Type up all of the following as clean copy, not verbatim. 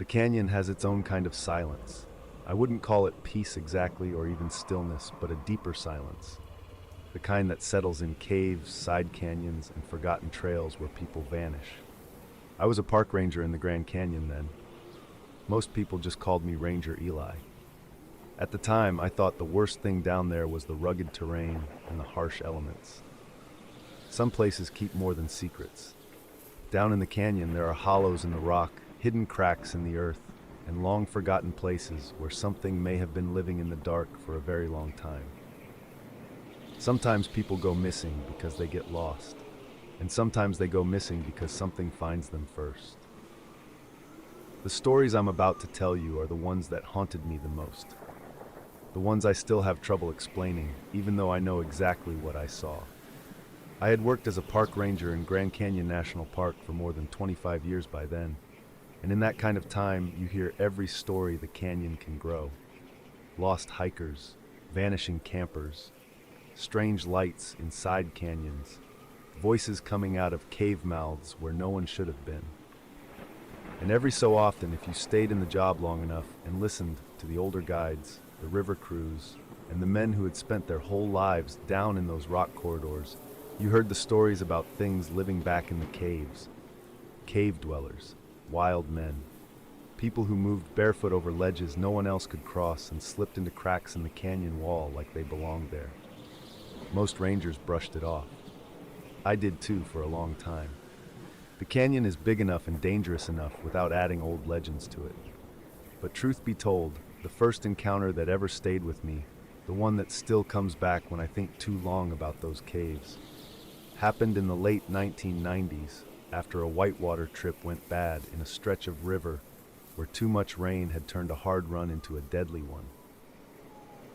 The canyon has its own kind of silence. I wouldn't call it peace exactly, or even stillness, but a deeper silence. The kind that settles in caves, side canyons, and forgotten trails where people vanish. I was a park ranger in the Grand Canyon then. Most people just called me Ranger Eli. At the time, I thought the worst thing down there was the rugged terrain and the harsh elements. Some places keep more than secrets. Down in the canyon, there are hollows in the rock, hidden cracks in the earth, and long-forgotten places where something may have been living in the dark for a very long time. Sometimes people go missing because they get lost, and sometimes they go missing because something finds them first. The stories I'm about to tell you are the ones that haunted me the most. The ones I still have trouble explaining, even though I know exactly what I saw. I had worked as a park ranger in Grand Canyon National Park for more than 25 years by then, and in that kind of time, you hear every story the canyon can grow. Lost hikers, vanishing campers, strange lights in side canyons, voices coming out of cave mouths where no one should have been. And every so often, if you stayed in the job long enough and listened to the older guides, the river crews, and the men who had spent their whole lives down in those rock corridors, you heard the stories about things living back in the caves. Cave dwellers, wild men, people who moved barefoot over ledges no one else could cross and slipped into cracks in the canyon wall like they belonged there. Most rangers brushed it off. I did too for a long time. The canyon is big enough and dangerous enough without adding old legends to it. But truth be told, the first encounter that ever stayed with me, the one that still comes back when I think too long about those caves, happened in the late 1990s after a whitewater trip went bad in a stretch of river where too much rain had turned a hard run into a deadly one.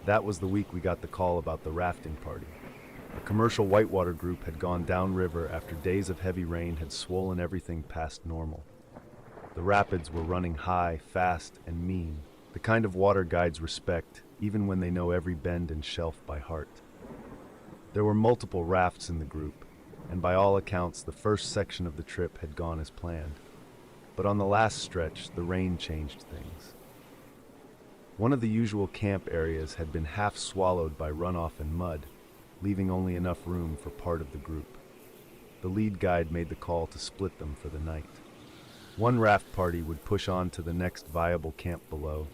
That was the week we got the call about the rafting party. A commercial whitewater group had gone downriver after days of heavy rain had swollen everything past normal. The rapids were running high, fast, and mean, the kind of water guides respect, even when they know every bend and shelf by heart. There were multiple rafts in the group, and by all accounts, the first section of the trip had gone as planned. But on the last stretch, the rain changed things. One of the usual camp areas had been half swallowed by runoff and mud, leaving only enough room for part of the group. The lead guide made the call to split them for the night. One raft party would push on to the next viable camp below.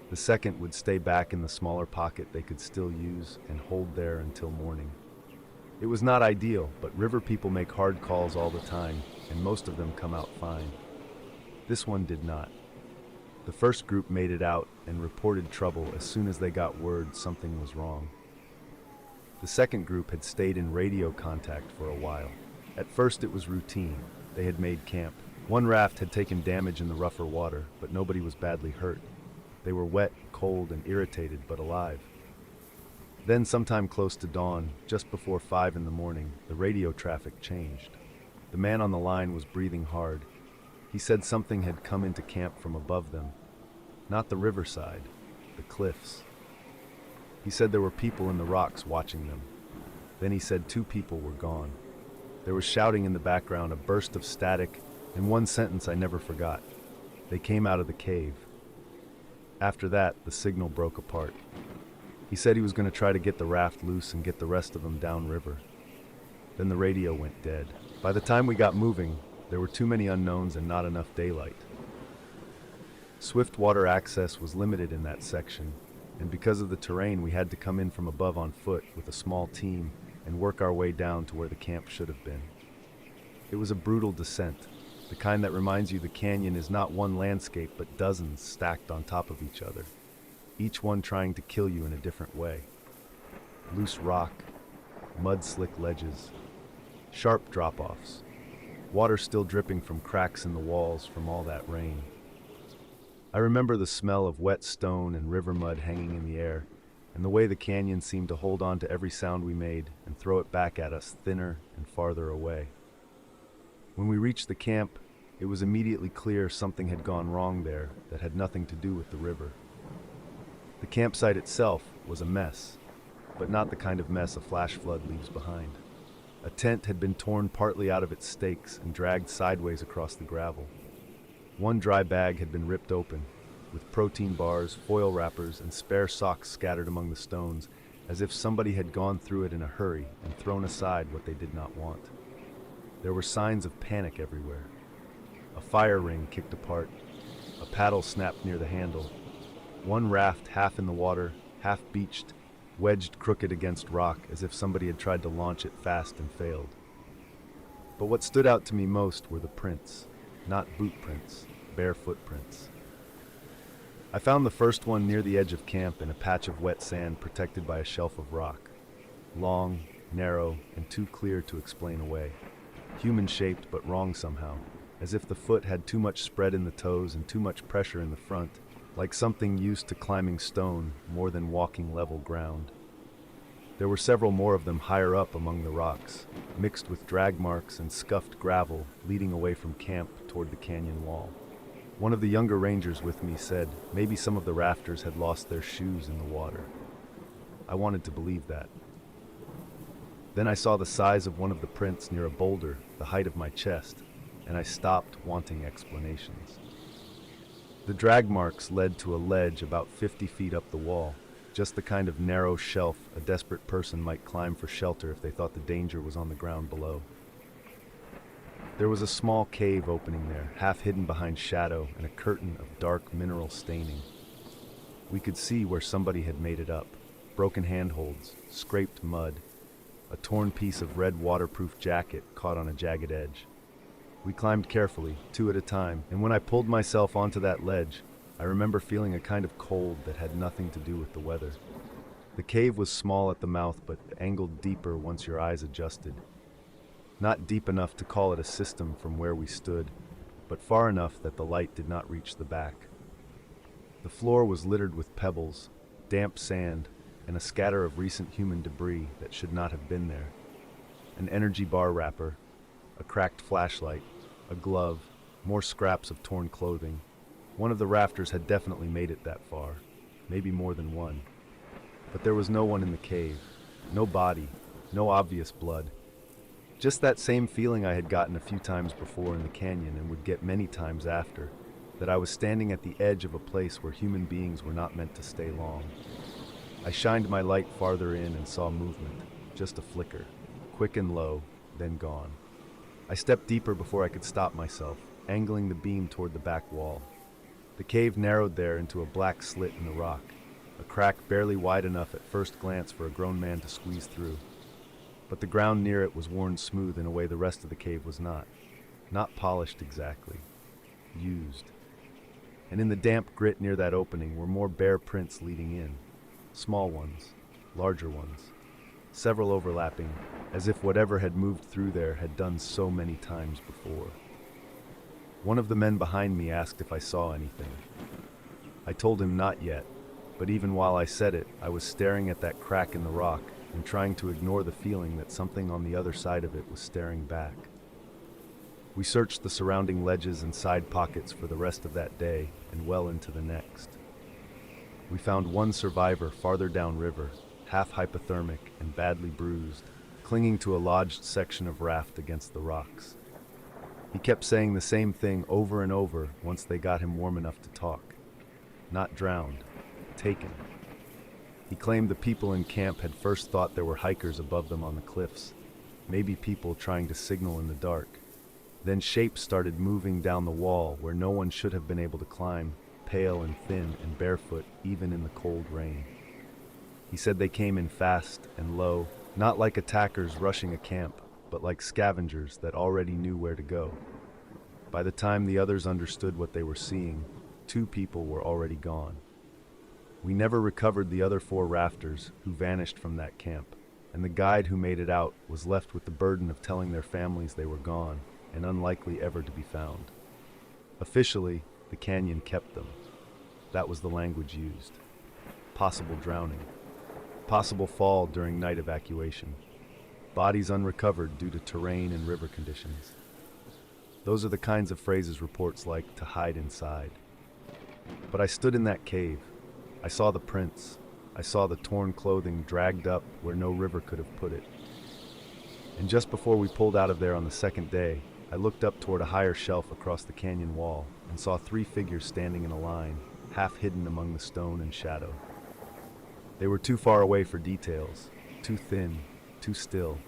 The second would stay back in the smaller pocket they could still use and hold there until morning. It was not ideal, but river people make hard calls all the time, and most of them come out fine. This one did not. The first group made it out and reported trouble as soon as they got word something was wrong. The second group had stayed in radio contact for a while. At first it was routine. They had made camp. One raft had taken damage in the rougher water, but nobody was badly hurt. They were wet, cold, and irritated, but alive. Then sometime close to dawn, just before 5 in the morning, the radio traffic changed. The man on the line was breathing hard. He said something had come into camp from above them. Not the riverside, the cliffs. He said there were people in the rocks watching them. Then he said 2 people were gone. There was shouting in the background, a burst of static, and one sentence I never forgot. They came out of the cave. After that, the signal broke apart. He said he was going to try to get the raft loose and get the rest of them downriver. Then the radio went dead. By the time we got moving, there were too many unknowns and not enough daylight. Swift water access was limited in that section, and because of the terrain, we had to come in from above on foot with a small team and work our way down to where the camp should have been. It was a brutal descent, the kind that reminds you the canyon is not one landscape but dozens stacked on top of each other, each one trying to kill you in a different way. Loose rock, mud-slick ledges, sharp drop-offs, water still dripping from cracks in the walls from all that rain. I remember the smell of wet stone and river mud hanging in the air, and the way the canyon seemed to hold on to every sound we made and throw it back at us thinner and farther away. When we reached the camp, it was immediately clear something had gone wrong there that had nothing to do with the river. The campsite itself was a mess, but not the kind of mess a flash flood leaves behind. A tent had been torn partly out of its stakes and dragged sideways across the gravel. One dry bag had been ripped open, with protein bars, foil wrappers, and spare socks scattered among the stones, as if somebody had gone through it in a hurry and thrown aside what they did not want. There were signs of panic everywhere. A fire ring kicked apart, a paddle snapped near the handle, one raft half in the water, half beached, wedged crooked against rock as if somebody had tried to launch it fast and failed. But what stood out to me most were the prints, not boot prints, bare footprints. I found the first one near the edge of camp in a patch of wet sand protected by a shelf of rock. Long, narrow, and too clear to explain away. Human-shaped but wrong somehow, as if the foot had too much spread in the toes and too much pressure in the front, like something used to climbing stone more than walking level ground. There were several more of them higher up among the rocks, mixed with drag marks and scuffed gravel leading away from camp toward the canyon wall. One of the younger rangers with me said maybe some of the rafters had lost their shoes in the water. I wanted to believe that. Then I saw the size of one of the prints near a boulder, the height of my chest, and I stopped wanting explanations. The drag marks led to a ledge about 50 feet up the wall, just the kind of narrow shelf a desperate person might climb for shelter if they thought the danger was on the ground below. There was a small cave opening there, half hidden behind shadow and a curtain of dark mineral staining. We could see where somebody had made it up, broken handholds, scraped mud, a torn piece of red waterproof jacket caught on a jagged edge. We climbed carefully, 2 at a time, and when I pulled myself onto that ledge, I remember feeling a kind of cold that had nothing to do with the weather. The cave was small at the mouth, but angled deeper once your eyes adjusted. Not deep enough to call it a system from where we stood, but far enough that the light did not reach the back. The floor was littered with pebbles, damp sand, and a scatter of recent human debris that should not have been there. An energy bar wrapper, a cracked flashlight, a glove, more scraps of torn clothing. One of the rafters had definitely made it that far, maybe more than one. But there was no one in the cave, no body, no obvious blood. Just that same feeling I had gotten a few times before in the canyon and would get many times after, that I was standing at the edge of a place where human beings were not meant to stay long. I shined my light farther in and saw movement, just a flicker, quick and low, then gone. I stepped deeper before I could stop myself, angling the beam toward the back wall. The cave narrowed there into a black slit in the rock, a crack barely wide enough at first glance for a grown man to squeeze through. But the ground near it was worn smooth in a way the rest of the cave was not. Not polished exactly. Used. And in the damp grit near that opening were more bare prints leading in. Small ones, larger ones, several overlapping, as if whatever had moved through there had done so many times before. One of the men behind me asked if I saw anything. I told him not yet, but even while I said it, I was staring at that crack in the rock and trying to ignore the feeling that something on the other side of it was staring back. We searched the surrounding ledges and side pockets for the rest of that day and well into the next. We found one survivor farther downriver, half hypothermic and badly bruised, clinging to a lodged section of raft against the rocks. He kept saying the same thing over and over once they got him warm enough to talk. Not drowned, taken. He claimed the people in camp had first thought there were hikers above them on the cliffs, maybe people trying to signal in the dark. Then shapes started moving down the wall where no one should have been able to climb, pale and thin and barefoot even in the cold rain. He said they came in fast and low, not like attackers rushing a camp, but like scavengers that already knew where to go. By the time the others understood what they were seeing, 2 people were already gone. We never recovered the other 4 rafters who vanished from that camp, and the guide who made it out was left with the burden of telling their families they were gone and unlikely ever to be found. Officially, the canyon kept them. That was the language used. Possible drowning. Possible fall during night evacuation. Bodies unrecovered due to terrain and river conditions. Those are the kinds of phrases reports like to hide inside. But I stood in that cave. I saw the prints. I saw the torn clothing dragged up where no river could have put it. And just before we pulled out of there on the second day, I looked up toward a higher shelf across the canyon wall and saw three figures standing in a line, half hidden among the stone and shadow. They were too far away for details, too thin, too still.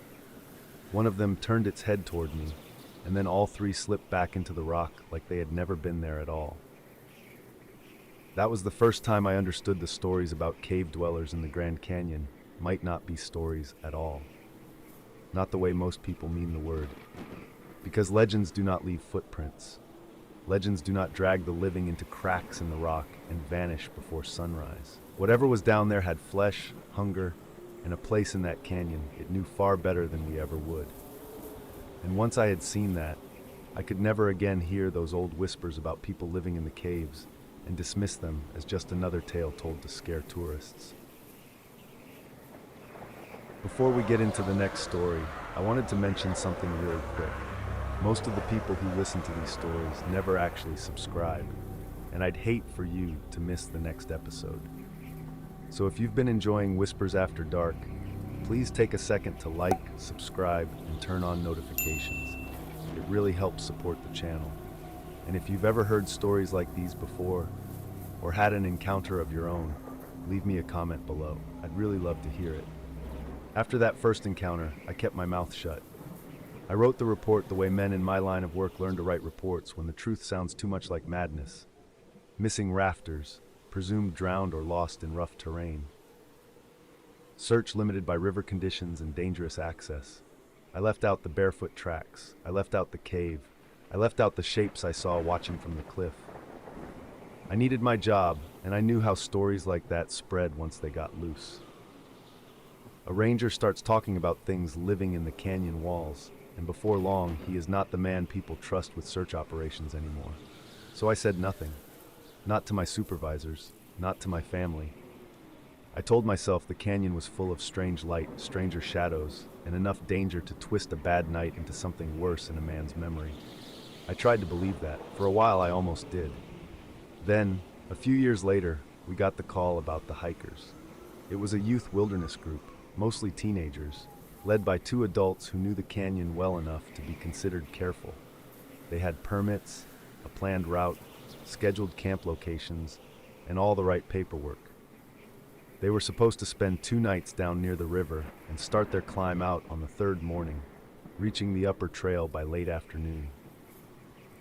One of them turned its head toward me, and then all three slipped back into the rock like they had never been there at all. That was the first time I understood the stories about cave dwellers in the Grand Canyon might not be stories at all. Not the way most people mean the word. Because legends do not leave footprints. Legends do not drag the living into cracks in the rock and vanish before sunrise. Whatever was down there had flesh, hunger, and a place in that canyon it knew far better than we ever would. And once I had seen that, I could never again hear those old whispers about people living in the caves and dismiss them as just another tale told to scare tourists. Before we get into the next story, I wanted to mention something really quick. Most of the people who listen to these stories never actually subscribe, and I'd hate for you to miss the next episode. So if you've been enjoying Whispers After Dark, please take a second to like, subscribe, and turn on notifications. It really helps support the channel. And if you've ever heard stories like these before, or had an encounter of your own, leave me a comment below. I'd really love to hear it. After that first encounter, I kept my mouth shut. I wrote the report the way men in my line of work learn to write reports when the truth sounds too much like madness. Missing rafters, presumed drowned or lost in rough terrain. Search limited by river conditions and dangerous access. I left out the barefoot tracks. I left out the cave. I left out the shapes I saw watching from the cliff. I needed my job, and I knew how stories like that spread once they got loose. A ranger starts talking about things living in the canyon walls, and before long, he is not the man people trust with search operations anymore. So I said nothing. Not to my supervisors, not to my family. I told myself the canyon was full of strange light, stranger shadows, and enough danger to twist a bad night into something worse in a man's memory. I tried to believe that. For a while, I almost did. Then, a few years later, we got the call about the hikers. It was a youth wilderness group, mostly teenagers, led by two adults who knew the canyon well enough to be considered careful. They had permits, a planned route, scheduled camp locations, and all the right paperwork. They were supposed to spend 2 nights down near the river and start their climb out on the third morning, reaching the upper trail by late afternoon.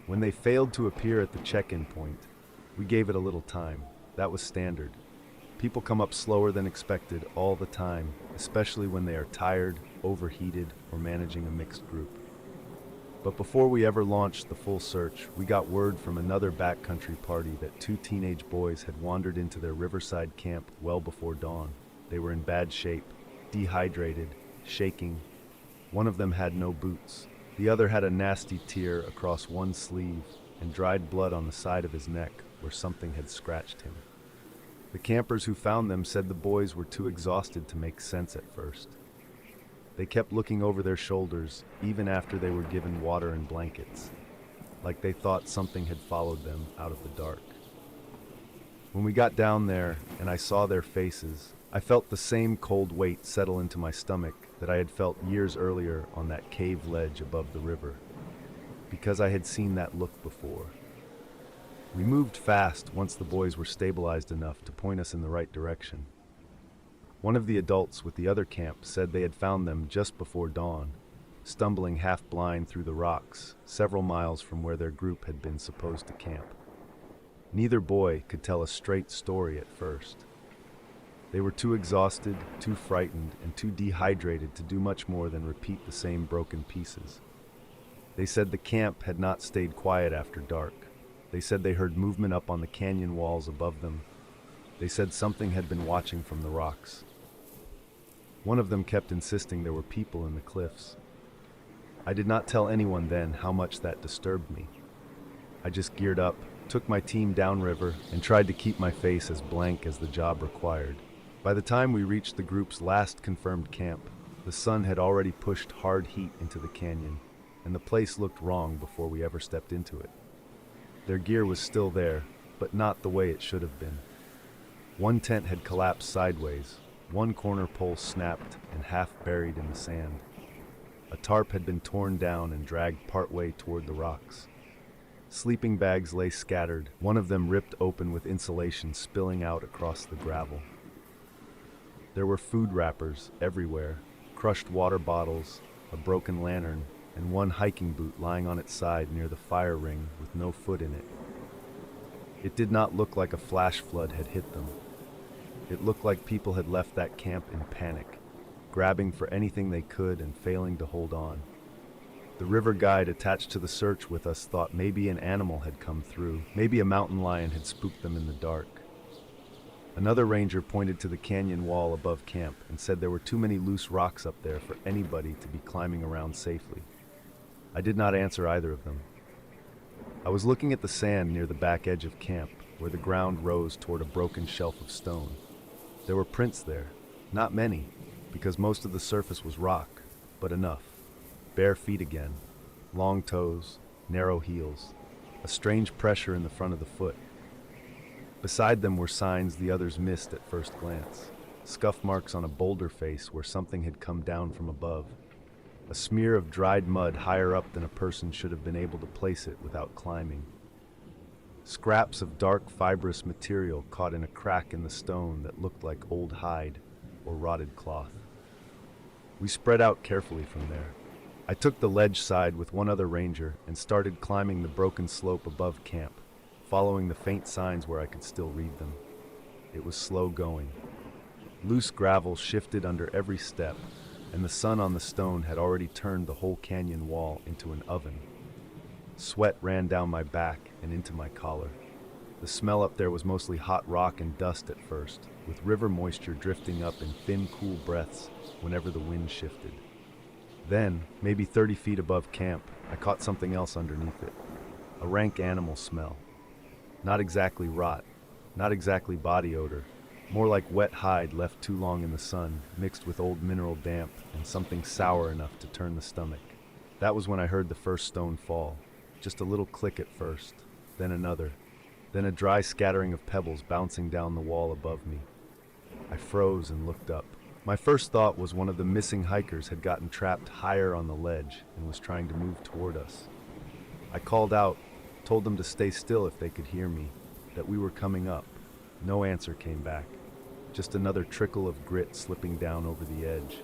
When they failed to appear at the check-in point, we gave it a little time. That was standard. People come up slower than expected all the time, especially when they are tired, overheated, or managing a mixed group. But before we ever launched the full search, we got word from another backcountry party that 2 teenage boys had wandered into their riverside camp well before dawn. They were in bad shape, dehydrated, shaking. One of them had no boots. The other had a nasty tear across one sleeve and dried blood on the side of his neck where something had scratched him. The campers who found them said the boys were too exhausted to make sense at first. They kept looking over their shoulders even after they were given water and blankets, like they thought something had followed them out of the dark. When we got down there and I saw their faces, I felt the same cold weight settle into my stomach that I had felt years earlier on that cave ledge above the river, because I had seen that look before. We moved fast once the boys were stabilized enough to point us in the right direction. One of the adults with the other camp said they had found them just before dawn, stumbling half-blind through the rocks, several miles from where their group had been supposed to camp. Neither boy could tell a straight story at first. They were too exhausted, too frightened, and too dehydrated to do much more than repeat the same broken pieces. They said the camp had not stayed quiet after dark. They said they heard movement up on the canyon walls above them. They said something had been watching from the rocks. One of them kept insisting there were people in the cliffs. I did not tell anyone then how much that disturbed me. I just geared up, took my team downriver, and tried to keep my face as blank as the job required. By the time we reached the group's last confirmed camp, the sun had already pushed hard heat into the canyon, and the place looked wrong before we ever stepped into it. Their gear was still there, but not the way it should have been. One tent had collapsed sideways, one corner pole snapped and half buried in the sand. A A tarp had been torn down and dragged partway toward the rocks. Sleeping bags lay scattered, one of them ripped open with insulation spilling out across the gravel. There were food wrappers everywhere, crushed water bottles, a broken lantern, and one hiking boot lying on its side near the fire ring with no foot in it. It did not look like a flash flood had hit them. It looked like people had left that camp in panic, grabbing for anything they could and failing to hold on. The river guide attached to the search with us thought maybe an animal had come through, maybe a mountain lion had spooked them in the dark. Another ranger pointed to the canyon wall above camp and said there were too many loose rocks up there for anybody to be climbing around safely. I did not answer either of them. I was looking at the sand near the back edge of camp, where the ground rose toward a broken shelf of stone. There were prints there, not many, because most of the surface was rock, but enough. Bare feet again, long toes, narrow heels, a strange pressure in the front of the foot. Beside them were signs the others missed at first glance. Scuff marks on a boulder face where something had come down from above. A smear of dried mud higher up than a person should have been able to place it without climbing. Scraps of dark fibrous material caught in a crack in the stone that looked like old hide or rotted cloth. We spread out carefully from there. I took the ledge side with one other ranger and started climbing the broken slope above camp, following the faint signs where I could still read them. It was slow going. Loose gravel shifted under every step, and the sun on the stone had already turned the whole canyon wall into an oven. Sweat ran down my back and into my collar. The smell up there was mostly hot rock and dust at first, with river moisture drifting up in thin, cool breaths whenever the wind shifted. Then, maybe 30 feet above camp, I caught something else underneath it. A rank animal smell. Not exactly rot, not exactly body odor, more like wet hide left too long in the sun, mixed with old mineral damp and something sour enough to turn the stomach. That was when I heard the first stone fall. Just a little click at first, then another, then a dry scattering of pebbles bouncing down the wall above me. I froze and looked up. My first thought was one of the missing hikers had gotten trapped higher on the ledge and was trying to move toward us. I called out, told them to stay still if they could hear me, that we were coming up. No answer came back, just another trickle of grit slipping down over the edge.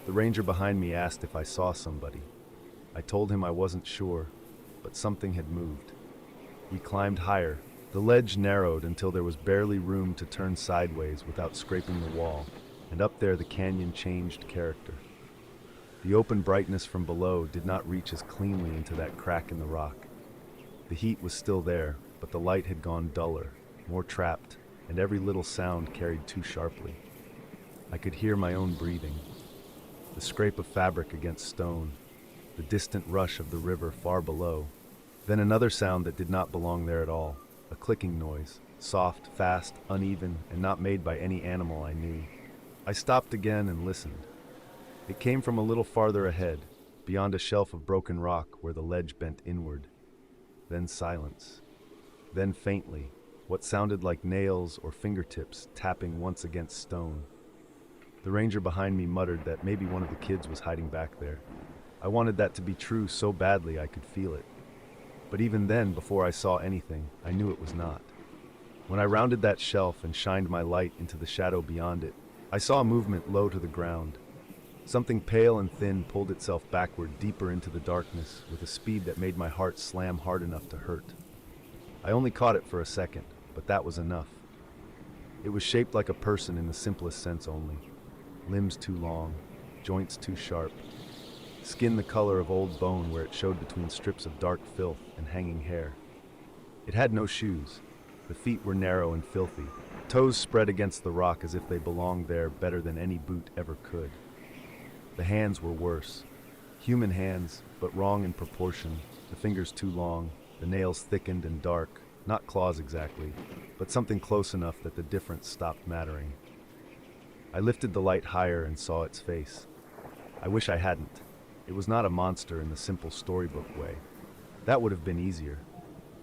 The ranger behind me asked if I saw somebody. I told him I wasn't sure, but something had moved. We climbed higher. The ledge narrowed until there was barely room to turn sideways without scraping the wall, and up there the canyon changed character. The open brightness from below did not reach as cleanly into that crack in the rock. The heat was still there, but the light had gone duller, more trapped, and every little sound carried too sharply. I could hear my own breathing, the scrape of fabric against stone, the distant rush of the river far below. Then another sound that did not belong there at all, a clicking noise, soft, fast, uneven, and not made by any animal I knew. I stopped again and listened. It came from a little farther ahead, beyond a shelf of broken rock where the ledge bent inward. Then silence. Then faintly, what sounded like nails or fingertips tapping once against stone. The ranger behind me muttered that maybe one of the kids was hiding back there. I wanted that to be true so badly I could feel it. But even then, before I saw anything, I knew it was not. When I rounded that shelf and shined my light into the shadow beyond it, I saw a movement low to the ground. Something pale and thin pulled itself backward deeper into the darkness with a speed that made my heart slam hard enough to hurt. I only caught it for a second, but that was enough. It was shaped like a person in the simplest sense only. Limbs too long, joints too sharp, skin the color of old bone where it showed between strips of dark filth and hanging hair. It had no shoes. The feet were narrow and filthy, toes spread against the rock as if they belonged there better than any boot ever could. The hands were worse. Human hands, but wrong in proportion, the fingers too long, the nails thickened and dark, not claws exactly, but something close enough that the difference stopped mattering. I lifted the light higher and saw its face. I wish I hadn't. It was not a monster in the simple storybook way. That would have been easier.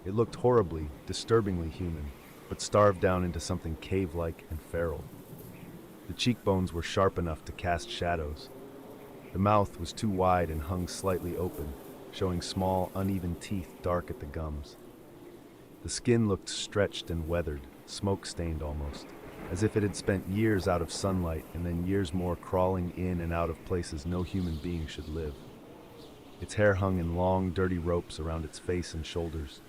It looked horribly, disturbingly human, but starved down into something cave-like and feral. The cheekbones were sharp enough to cast shadows. The mouth was too wide and hung slightly open, showing small, uneven teeth dark at the gums. The skin looked stretched and weathered, smoke-stained almost, as if it had spent years out of sunlight and then years more crawling in and out of places no human being should live. Its hair hung in long, dirty ropes around its face and shoulders.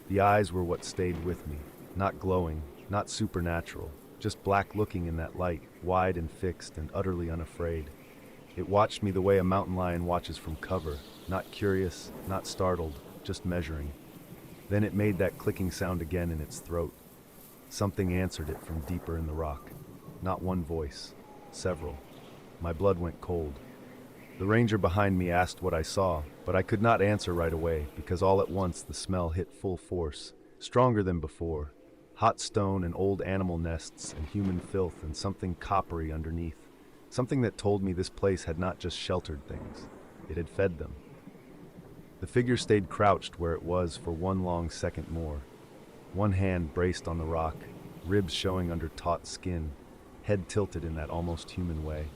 The eyes were what stayed with me, not glowing, not supernatural, just black-looking in that light, wide and fixed and utterly unafraid. It watched me the way a mountain lion watches from cover, not curious, not startled, just measuring. Then it made that clicking sound again in its throat. Something answered it from deeper in the rock. Not one voice, several. My blood went cold. The ranger behind me asked what I saw, but I could not answer right away because all at once the smell hit full force, stronger than before. Hot stone and old animal nests and human filth and something coppery underneath. Something that told me this place had not just sheltered things, it had fed them. The figure stayed crouched where it was for one long second more. One hand braced on the rock, ribs showing under taut skin, head tilted in that almost human way.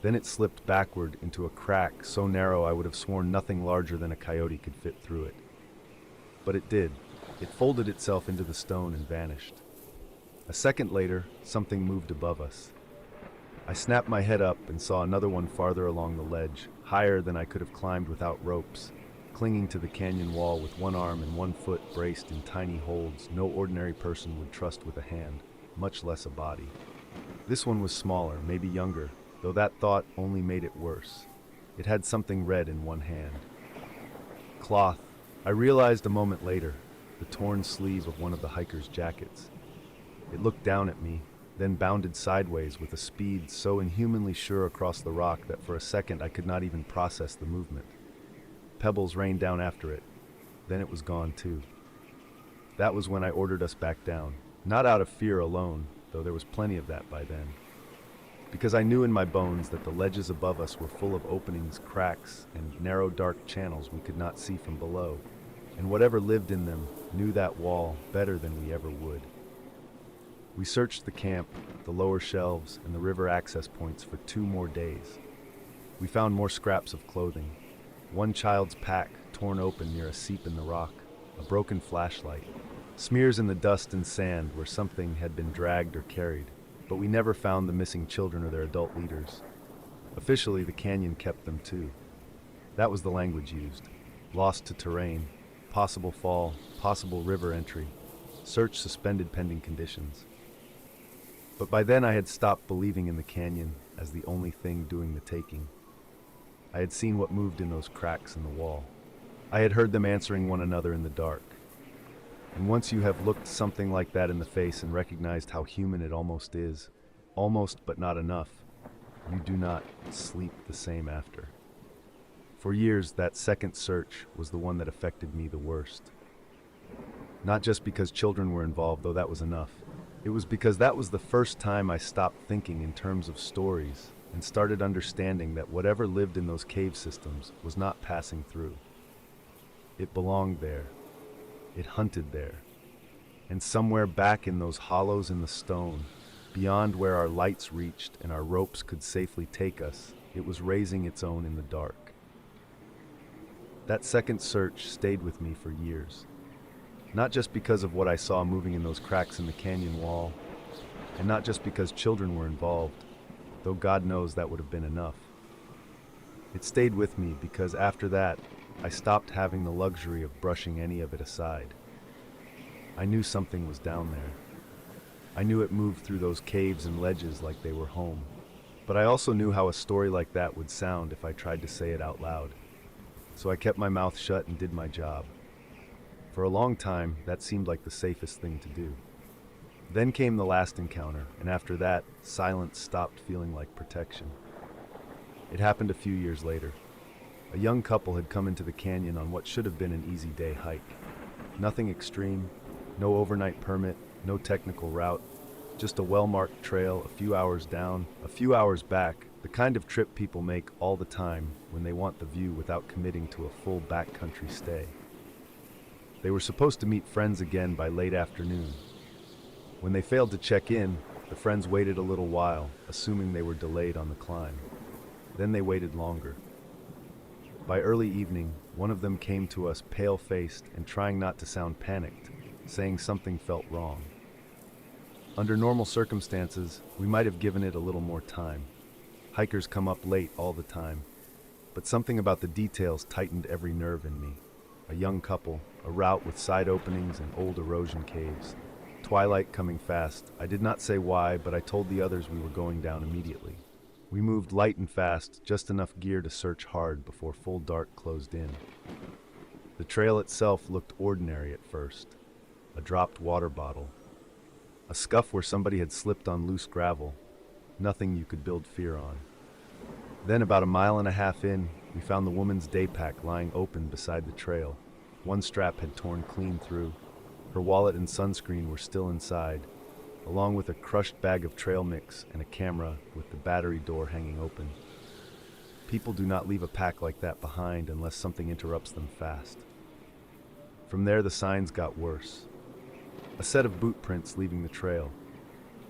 Then it slipped backward into a crack so narrow I would have sworn nothing larger than a coyote could fit through it. But it did. It folded itself into the stone and vanished. A second later, something moved above us. I snapped my head up and saw another one farther along the ledge, higher than I could have climbed without ropes, clinging to the canyon wall with one arm and one foot braced in tiny holds no ordinary person would trust with a hand, much less a body. This one was smaller, maybe younger, though that thought only made it worse. It had something red in one hand. Cloth, I realized a moment later, the torn sleeve of one of the hiker's jackets. It looked down at me, then bounded sideways with a speed so inhumanly sure across the rock that for a second I could not even process the movement. Pebbles rained down after it. Then it was gone too. That was when I ordered us back down, not out of fear alone, though there was plenty of that by then. Because I knew in my bones that the ledges above us were full of openings, cracks, and narrow dark channels we could not see from below, and whatever lived in them knew that wall better than we ever would. We searched the camp, the lower shelves, and the river access points for 2 more days. We found more scraps of clothing. One child's pack torn open near a seep in the rock, a broken flashlight, smears in the dust and sand where something had been dragged or carried, but we never found the missing children or their adult leaders. Officially, the canyon kept them too. That was the language used. Lost to terrain, possible fall, possible river entry, search suspended pending conditions. But by then I had stopped believing in the canyon as the only thing doing the taking. I had seen what moved in those cracks in the wall. I had heard them answering one another in the dark. And once you have looked something like that in the face and recognized how human it almost is, almost but not enough, you do not sleep the same after. For years, that second search was the one that affected me the worst. Not just because children were involved, though that was enough. It was because that was the first time I stopped thinking in terms of stories and started understanding that whatever lived in those cave systems was not passing through. It belonged there. It hunted there. And somewhere back in those hollows in the stone, beyond where our lights reached and our ropes could safely take us, it was raising its own in the dark. That second search stayed with me for years. Not just because of what I saw moving in those cracks in the canyon wall, and not just because children were involved, though God knows that would have been enough. It stayed with me because after that, I stopped having the luxury of brushing any of it aside. I knew something was down there. I knew it moved through those caves and ledges like they were home. But I also knew how a story like that would sound if I tried to say it out loud. So I kept my mouth shut and did my job. For a long time, that seemed like the safest thing to do. Then came the last encounter, and after that, silence stopped feeling like protection. It happened a few years later. A young couple had come into the canyon on what should have been an easy day hike. Nothing extreme, no overnight permit, no technical route, just a well-marked trail a few hours down, a few hours back, the kind of trip people make all the time when they want the view without committing to a full backcountry stay. They were supposed to meet friends again by late afternoon. When they failed to check in, the friends waited a little while, assuming they were delayed on the climb. Then they waited longer. By early evening, one of them came to us pale-faced and trying not to sound panicked, saying something felt wrong. Under normal circumstances, we might have given it a little more time. Hikers come up late all the time, but something about the details tightened every nerve in me. A young couple, a route with side openings and old erosion caves. Twilight coming fast. I did not say why, but I told the others we were going down immediately. We moved light and fast, just enough gear to search hard before full dark closed in. The trail itself looked ordinary at first. A dropped water bottle. A scuff where somebody had slipped on loose gravel. Nothing you could build fear on. Then about 1.5 miles in, we found the woman's day pack lying open beside the trail. One strap had torn clean through. Her wallet and sunscreen were still inside, along with a crushed bag of trail mix and a camera with the battery door hanging open. People do not leave a pack like that behind unless something interrupts them fast. From there the signs got worse. A set of boot prints leaving the trail.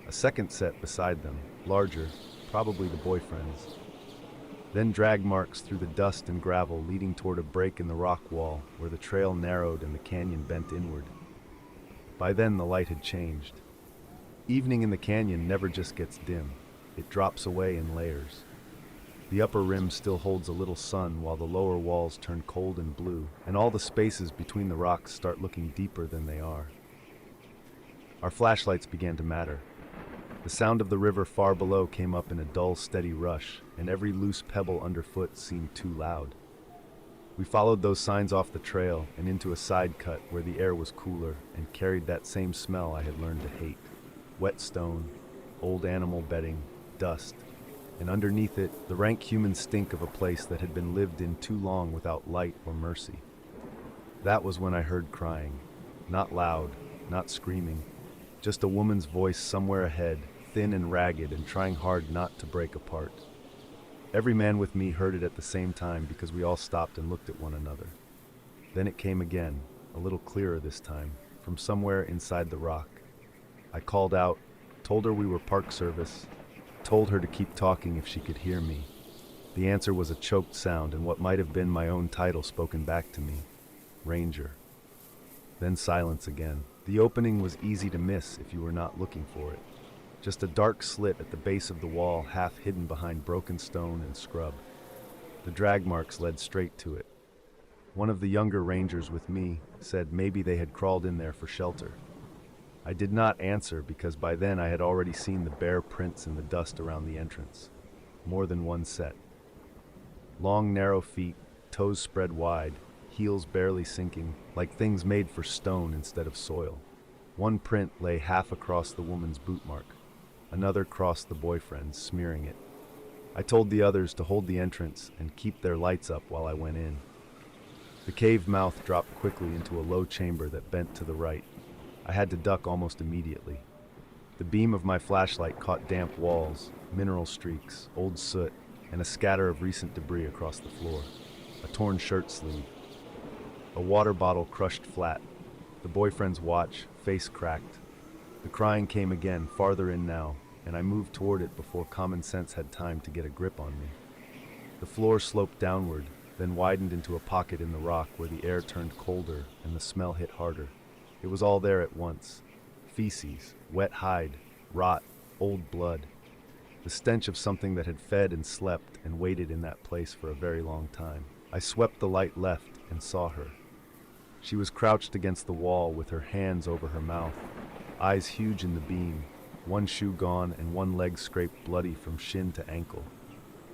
A second set beside them, larger, probably the boyfriend's. Then drag marks through the dust and gravel leading toward a break in the rock wall where the trail narrowed and the canyon bent inward. By then the light had changed. Evening in the canyon never just gets dim. It drops away in layers. The upper rim still holds a little sun while the lower walls turn cold and blue, and all the spaces between the rocks start looking deeper than they are. Our flashlights began to matter. The sound of the river far below came up in a dull, steady rush, and every loose pebble underfoot seemed too loud. We followed those signs off the trail and into a side cut where the air was cooler and carried that same smell I had learned to hate. Wet stone, old animal bedding, dust, and underneath it, the rank human stink of a place that had been lived in too long without light or mercy. That was when I heard crying. Not loud, not screaming, just a woman's voice somewhere ahead, thin and ragged and trying hard not to break apart. Every man with me heard it at the same time because we all stopped and looked at one another. Then it came again, a little clearer this time, from somewhere inside the rock. I called out, told her we were Park Service, told her to keep talking if she could hear me. The answer was a choked sound and what might have been my own title spoken back to me, Ranger. Then silence again. The opening was easy to miss if you were not looking for it. Just a dark slit at the base of the wall, half hidden behind broken stone and scrub. The drag marks led straight to it. One of the younger rangers with me said maybe they had crawled in there for shelter. I did not answer because by then I had already seen the bare prints in the dust around the entrance. More than one set. Long, narrow feet, toes spread wide, heels barely sinking, like things made for stone instead of soil. One print lay half across the woman's boot mark. Another crossed the boyfriend's, smearing it. I told the others to hold the entrance and keep their lights up while I went in. The cave mouth dropped quickly into a low chamber that bent to the right. I had to duck almost immediately. The beam of my flashlight caught damp walls, mineral streaks, old soot, and a scatter of recent debris across the floor. A torn shirt sleeve. A water bottle crushed flat. The boyfriend's watch, face cracked. The crying came again, farther in now, and I moved toward it before common sense had time to get a grip on me. The floor sloped downward, then widened into a pocket in the rock where the air turned colder and the smell hit harder. It was all there at once. Feces, wet hide, rot, old blood. The stench of something that had fed and slept and waited in that place for a very long time. I swept the light left and saw her. She was crouched against the wall with her hands over her mouth, eyes huge in the beam, one shoe gone and one leg scraped bloody from shin to ankle.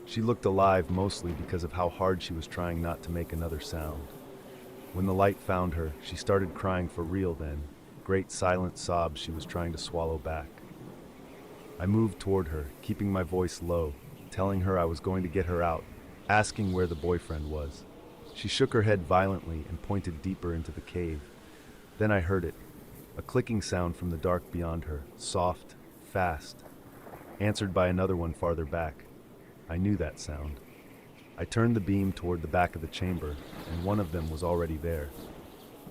She looked alive mostly because of how hard she was trying not to make another sound. When the light found her, she started crying for real then, great silent sobs she was trying to swallow back. I moved toward her, keeping my voice low, telling her I was going to get her out, asking where the boyfriend was. She shook her head violently and pointed deeper into the cave. Then I heard it, a clicking sound from the dark beyond her, soft, fast, answered by another one farther back. I knew that sound. I turned the beam toward the back of the chamber, and one of them was already there.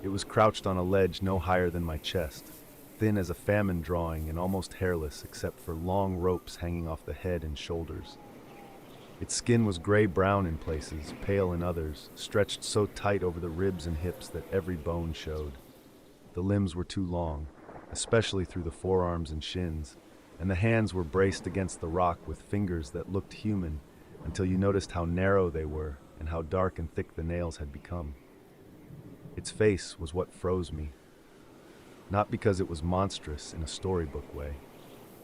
It was crouched on a ledge no higher than my chest, thin as a famine drawing and almost hairless except for long ropes hanging off the head and shoulders. Its skin was gray-brown in places, pale in others, stretched so tight over the ribs and hips that every bone showed. The limbs were too long, especially through the forearms and shins, and the hands were braced against the rock with fingers that looked human until you noticed how narrow they were and how dark and thick the nails had become. Its face was what froze me, not because it was monstrous in a storybook way,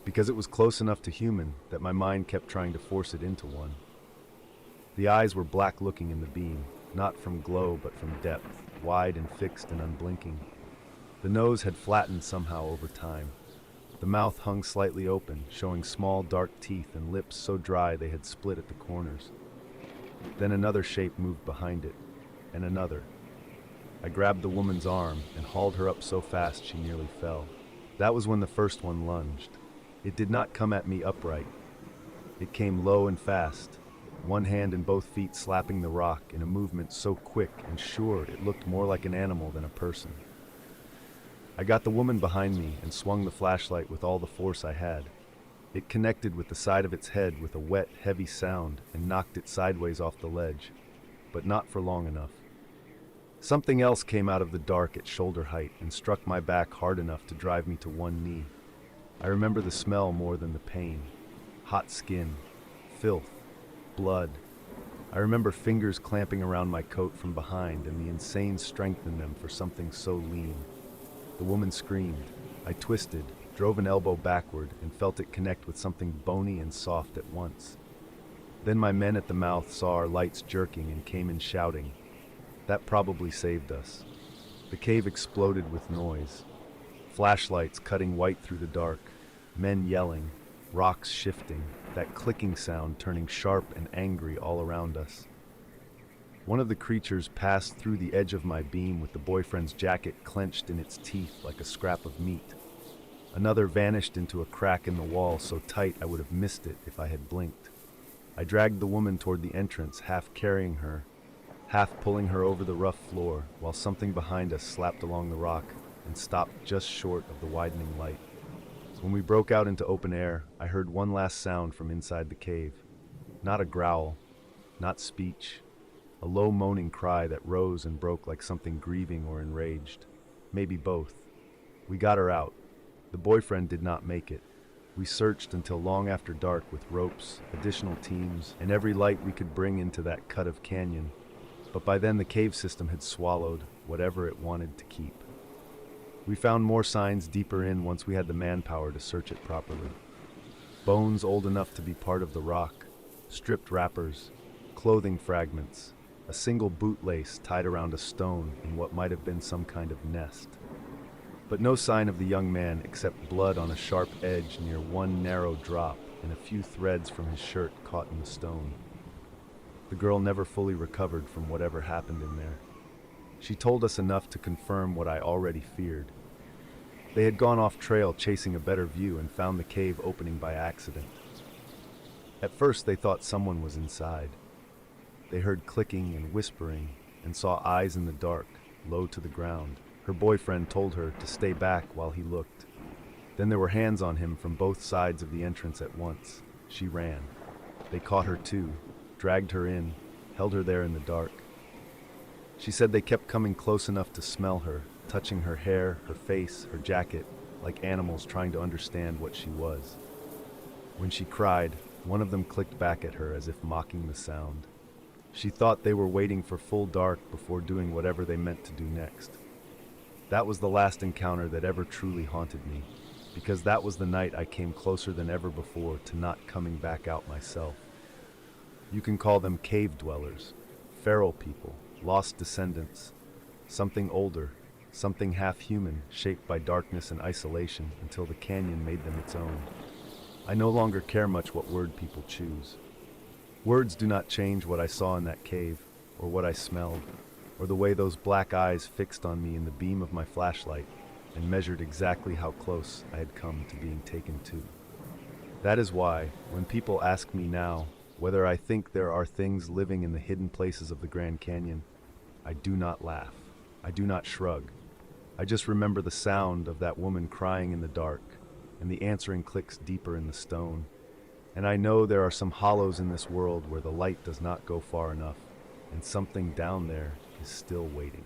because it was close enough to human that my mind kept trying to force it into one. The eyes were black-looking in the beam, not from glow but from depth, wide and fixed and unblinking. The nose had flattened somehow over time. The mouth hung slightly open, showing small dark teeth and lips so dry they had split at the corners. Then another shape moved behind it, and another. I grabbed the woman's arm and hauled her up so fast she nearly fell. That was when the first one lunged. It did not come at me upright. It came low and fast, one hand and both feet slapping the rock in a movement so quick and sure it looked more like an animal than a person. I got the woman behind me and swung the flashlight with all the force I had. It connected with the side of its head with a wet, heavy sound and knocked it sideways off the ledge, but not for long enough. Something else came out of the dark at shoulder height and struck my back hard enough to drive me to one knee. I remember the smell more than the pain. Hot skin, filth, blood. I remember fingers clamping around my coat from behind and the insane strength in them for something so lean. The woman screamed. I twisted, drove an elbow backward, and felt it connect with something bony and soft at once. Then my men at the mouth saw our lights jerking and came in shouting. That probably saved us. The cave exploded with noise. Flashlights cutting white through the dark, men yelling, rocks shifting, that clicking sound turning sharp and angry all around us. One of the creatures passed through the edge of my beam with the boyfriend's jacket clenched in its teeth like a scrap of meat. Another vanished into a crack in the wall so tight I would have missed it if I had blinked. I dragged the woman toward the entrance, half carrying her, half pulling her over the rough floor, while something behind us slapped along the rock and stopped just short of the widening light. When we broke out into open air, I heard one last sound from inside the cave. Not a growl, not speech. A low moaning cry that rose and broke like something grieving or enraged. Maybe both. We got her out. The boyfriend did not make it. We searched until long after dark with ropes, additional teams, and every light we could bring into that cut of canyon. But by then the cave system had swallowed whatever it wanted to keep. We found more signs deeper in once we had the manpower to search it properly. Bones old enough to be part of the rock, stripped wrappers, clothing fragments, a single bootlace tied around a stone in what might have been some kind of nest. But no sign of the young man except blood on a sharp edge near one narrow drop and a few threads from his shirt caught in the stone. The girl never fully recovered from whatever happened in there. She told us enough to confirm what I already feared. They had gone off trail chasing a better view and found the cave opening by accident. At first they thought someone was inside. They heard clicking and whispering and saw eyes in the dark, low to the ground. Her boyfriend told her to stay back while he looked. Then there were hands on him from both sides of the entrance at once. She ran. They caught her too, dragged her in, held her there in the dark. She said they kept coming close enough to smell her, touching her hair, her face, her jacket, like animals trying to understand what she was. When she cried, one of them clicked back at her as if mocking the sound. She thought they were waiting for full dark before doing whatever they meant to do next. That was the last encounter that ever truly haunted me, because that was the night I came closer than ever before to not coming back out myself. You can call them cave dwellers, feral people, lost descendants, something older, something half-human, shaped by darkness and isolation until the canyon made them its own. I no longer care much what word people choose. Words do not change what I saw in that cave, or what I smelled, or the way those black eyes fixed on me in the beam of my flashlight and measured exactly how close I had come to being taken to. That is why, when people ask me now whether I think there are things living in the hidden places of the Grand Canyon, I do not laugh. I do not shrug. I just remember the sound of that woman crying in the dark and the answering clicks deeper in the stone. And I know there are some hollows in this world where the light does not go far enough, and something down there is still waiting.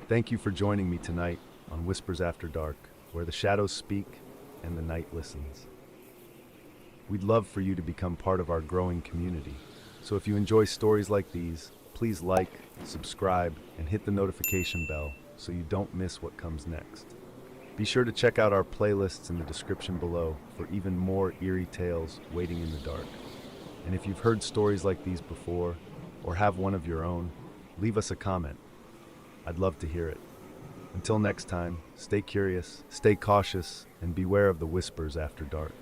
Thank you for joining me tonight on Whispers After Dark, where the shadows speak and the night listens. We'd love for you to become part of our growing community. So if you enjoy stories like these, please like, subscribe, and hit the notification bell so you don't miss what comes next. Be sure to check out our playlists in the description below for even more eerie tales waiting in the dark. And if you've heard stories like these before, or have one of your own, leave us a comment. I'd love to hear it. Until next time, stay curious, stay cautious, and beware of the whispers after dark.